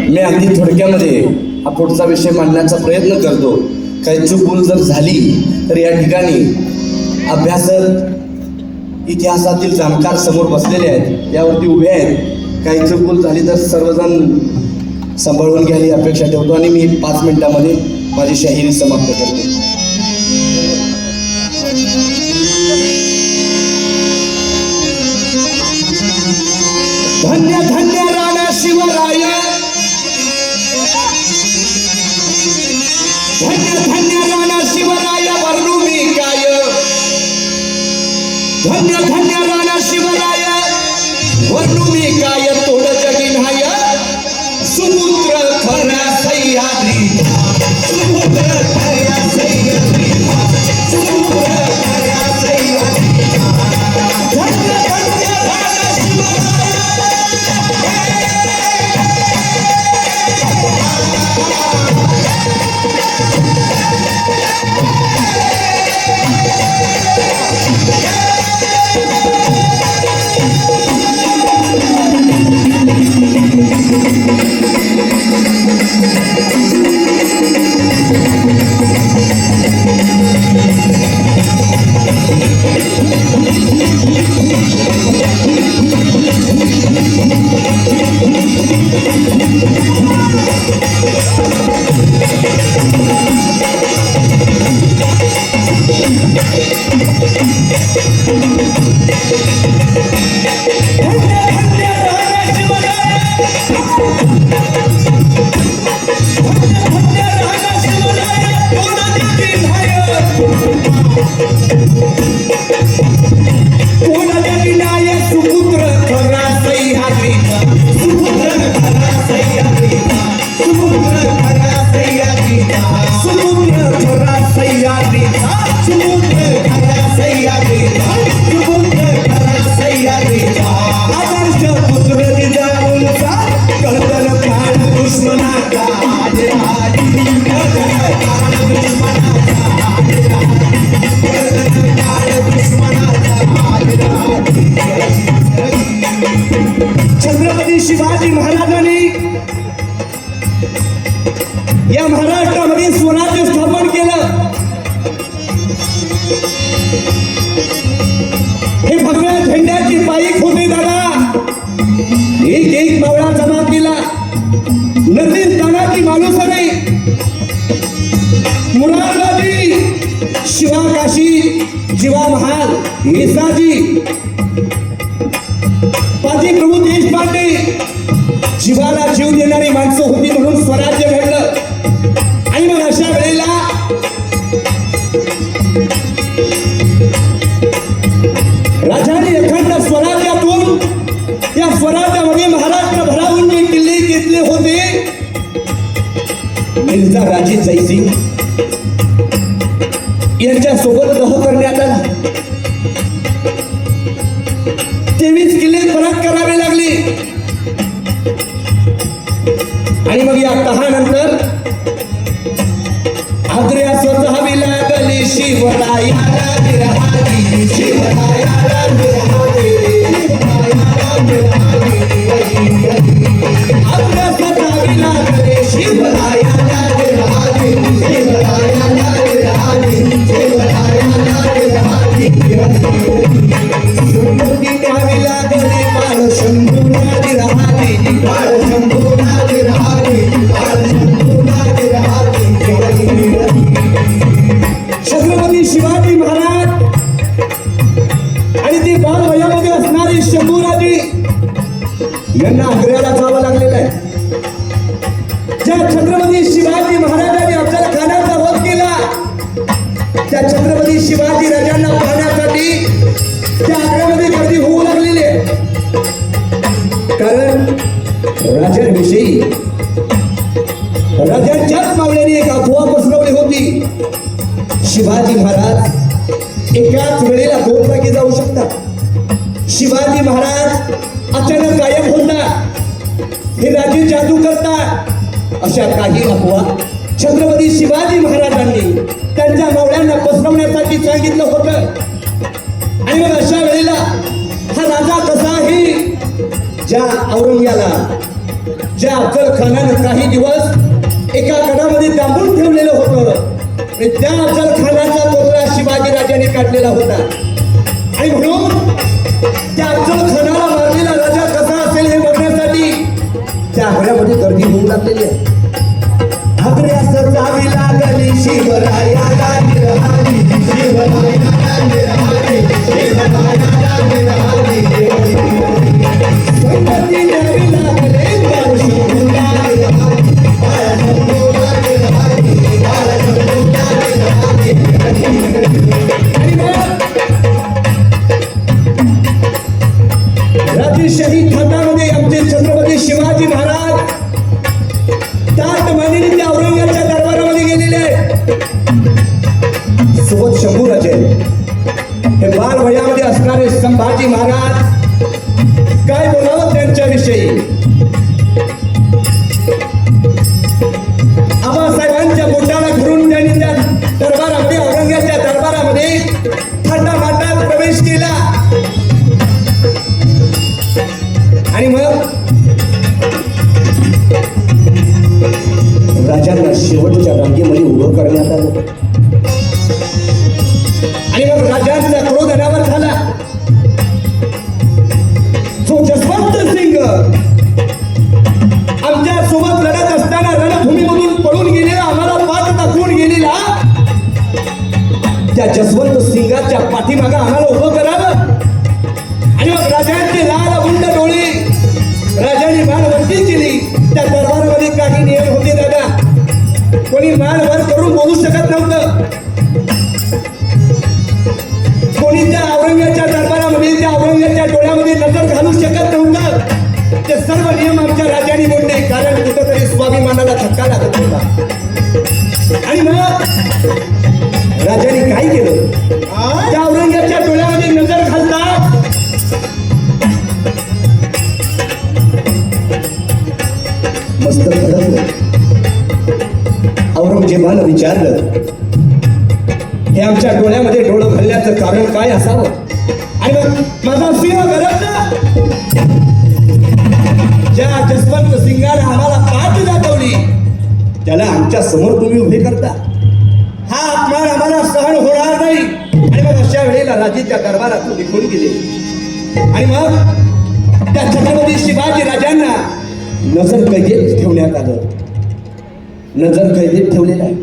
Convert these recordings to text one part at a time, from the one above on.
मी अगदी थोडक्यामध्ये हा पुढचा विषय मांडण्याचा प्रयत्न करतो. काही चूक जर झाली तर या ठिकाणी अभ्यासक इतिहासातील जाणकार समोर बसलेले आहेत, यावरती उभे आहेत. काही चूक झाली तर सर्वजण सांभाळून घ्यायला अपेक्षा ठेवतो आणि मी 5 मिनिटांमध्ये माझी शाहिरी समाप्त करतो. धन्य धन्य राणा शिवराय, धन्य धन्य राणा शिवराय वर्णू मी काय, धन्य धन्य राणा शिवराय वर्णू मी काय, तोड जगी न्हाय सुपुत्र खरा सह्याद्री, सुपुत्र खरा सह्याद्री, सुपुत्र खरा सह्याद्री, धन्य धन्य राणा शिवराय. छत्रपती शिवाजी महाराजांनी या महाराष्ट्रामध्ये स्वराज्य स्थापन केलं. हे भगव्या झेंड्याची पाईक होते दादा. एक एक मावळा जमा केला. नंदीस्थानाची मालुसरे, मुरादाजी, शिवा काशी, जीवा महाल, येसाजी, पाजी प्रभू देशपांडे, जीवाला जीव देणारी माणसं होती म्हणून स्वराज्य घडलं. आणि मग अशा वेळेला राजाने अखंड स्वराज्यातून या स्वराज्यामध्ये महाराष्ट्र भरावून जे किल्ले घेतले होते, मिर्झा राजे जयसिंग यांच्या सोबत तह करण्यात आला. 23 किल्ले परत करावे लागले. आणि मग या तहानंतर आग्र्या स्वतःवी लागली शिवरायाला विरहारी, शिवरायाला विरहारी, आग्र्या स्वतःवी लागली शिवरायाला विरहारी, शिवरायाला विरहारी, शिवरायाला विरहारी, सुमती न्यावी लागली बाळ शंभूला विरहारी, बाळ शंभूला विरहारी, बाळ शंभूला विरहारी. छत्रपती शिवाजी महाराज आणि ती बाल वयामध्ये असणारी शंभूराजी यांना आग्र्याला जावं लागलेलं आहे. ज्या छत्रपती शिवाजी महाराजांनी आपल्याला खाण्याचा वध केला, त्या छत्रपती शिवाजी राजांना पाहण्यासाठी त्या आग्र्यामध्ये गर्दी होऊ लागलेली आहे. कारण राजांविषयी राजांच्याच मावळ्याने एक अफवा पसरवली होती. शिवाजी महाराज एकाच वेळेला 2 जागी जाऊ शकतात. शिवाजी महाराज अचानक गायब होतात. हे राजे जादू करतात. अशा काही अफवा छत्रपती शिवाजी महाराजांनी त्यांच्या मावळ्यांना पसरवण्यासाठी सांगितलं होतं. आणि मग अशा वेळेला हा राजा कसाही ज्या औरंग्याला ज्या अफजल खानानं काही दिवस एका गडामध्ये दाबून ठेवलेलं होतं आणि त्या अफजल खानाचा पुतळा शिवाजी राजाने काढलेला होता आणि म्हणून त्या अफजल खानाला मारलेला राजा कसा असेल हे बघण्यासाठी त्या गडामध्ये गर्दी होऊ लागलेली आहे. अभ्यास जावी लागली शिवराया गावी राहावी, शिवराया गावी राहावी, शिवराया गावी राहावी. संगती द्यावी लागले बाळशंभू गावी राहावी, बाळशंभू गावी राहावी, बाळशंभू गावी राहावी. आणि मग राजेशाही थाटामध्ये आमचे छत्रपती शिवाजी महाराज ताट मानेने त्या औरंगाबादच्या दरबारामध्ये गेलेले आहेत. सोबत शंभूराजे हे बालवयामध्ये असणारे संभाजी महाराज, काय बोलावं त्यांच्याविषयी. आबासाहेबांच्या बोटाला धरून त्यांनी त्या दरबारामध्ये, औरंगाबादच्या दरबारामध्ये थाटामाटात प्रवेश केला आणि मग राजांना शेवटच्या रांगेमध्ये उभं करण्यात आलं आणि मग राजांचा क्रोध अनावर झाला. जो जसवंत सिंग आमच्या सोबत लढत असताना रणभूमीमधून पळून गेलेला, आम्हाला पाठ दाखवून गेलेला, त्या जसवंत सिंगाच्या पाठीमागे आम्हाला उभं करावं. आणि मग राजांचे लाल गुंड डोळे राजाने मानवरती केली. त्या दरबारामध्ये काही नियम होते दादा, कोणी मान वर करून बोलू शकत नव्हतं. कोणी त्या औरंगाबादच्या दरबारामध्ये, त्या औरंगाबादच्या डोळ्यामध्ये नजर घालू शकत नव्हतं. ते सर्व नियम आमच्या राजाने मोडले, कारण कुठंतरी स्वाभिमानाला धक्का लागत होता. आणि मग राजाने काय केलं, त्या औरंगाबादच्या डोळ्यामध्ये नजर घालता मस्त खडकलं. औरंगजेबानं विचारलं, हे आमच्या डोळ्यामध्ये डोळं घालण्याचं कारण काय असावं. आणि मग माझा सिंह गरजला, ज्या जसवंत सिंगाने आम्हाला पाठ दाखवली त्याला आमच्या समोर तुम्ही उभे करता, हा अपमान आम्हाला सहन होणार नाही. आणि मग अशा वेळेला राजेच्या दरबारातून निघून गेले आणि मग त्या छत्रपती शिवाजी राजांना नजर कैदेत ठेवण्यात आलं. नजर कैदेत ठेवलेला आहे.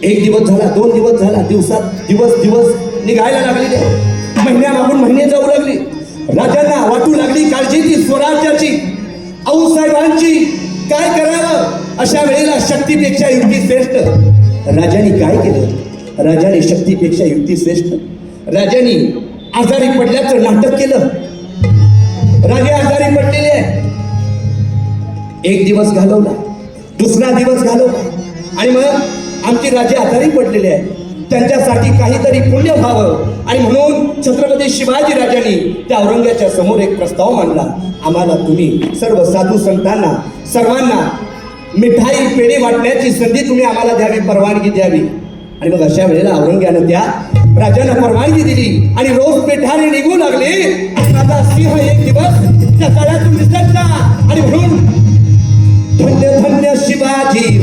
एक दिवस झाला, 2 दिवस झाला, दिवसात दिवस निघायला लागलेले, महिन्यामागून महिने जाऊ लागले. राजांना वाटू लागली काळजी ती स्वराज्याची, आऊसाहेबांची. काय करावं अशा वेळेला शक्तीपेक्षा युक्ती श्रेष्ठ. राजाने काय केलं, राजाने शक्तीपेक्षा युक्ती श्रेष्ठ. राजाने आजारी पडल्याचं नाटक केलं. राजे आजारी पडलेले आहे. एक दिवस घालवला, दुसरा दिवस घालवला आणि मग आमचे राजे आजारी पडलेले आहेत, त्यांच्यासाठी काहीतरी पुण्य व्हावं. आणि म्हणून छत्रपती शिवाजी राजांनी त्या औरंगाबादच्या समोर एक प्रस्ताव मांडला, आम्हाला तुम्ही सर्व साधू संतांना सर्वांना मिठाई पेढे वाटण्याची संधी तुम्ही आम्हाला द्यावी, परवानगी द्यावी. आणि मग अशा वेळेला औरंगाबादनं त्या राजांना परवानगी दिली आणि रोज पेठाने निघू लागले. आता सिंह एक दिवस त्या तळ्यातून दिसला आणि म्हणून धन्य धन्य शिवाजी.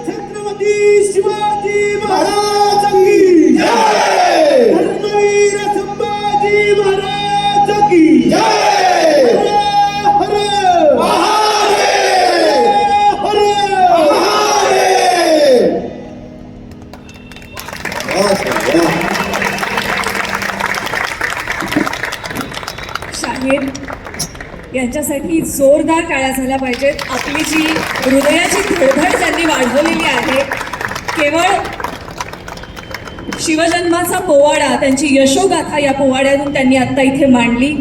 छत्रपती शिवाजी महाराज की जय, धर्मवीर संभाजी महाराज की जय, हर हर महादेव, हर हर महादेव. शाहीर यांच्यासाठी जोरदार टाळ्या झाल्या पाहिजेत. आपली जी हृदयाची धडधड त्यांनी वाढवलेली आहे, केवळ शिवजन्माचा पोवाडा, त्यांची यशोगाथा या पोवाड्यातून त्यांनी आत्ता इथे मांडली.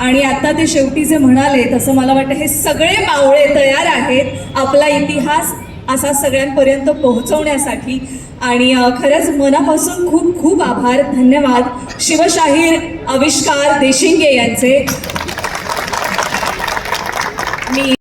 आणि आता ते शेवटी जे म्हणाले तसं मला वाटतं हे सगळे मावळे तयार आहेत आपला इतिहास असा सगळ्यांपर्यंत पोहोचवण्यासाठी. आणि खरंच मनापासून खूप खूप आभार, धन्यवाद शिवशाहीर आविष्कार देशिंगे यांचे. मी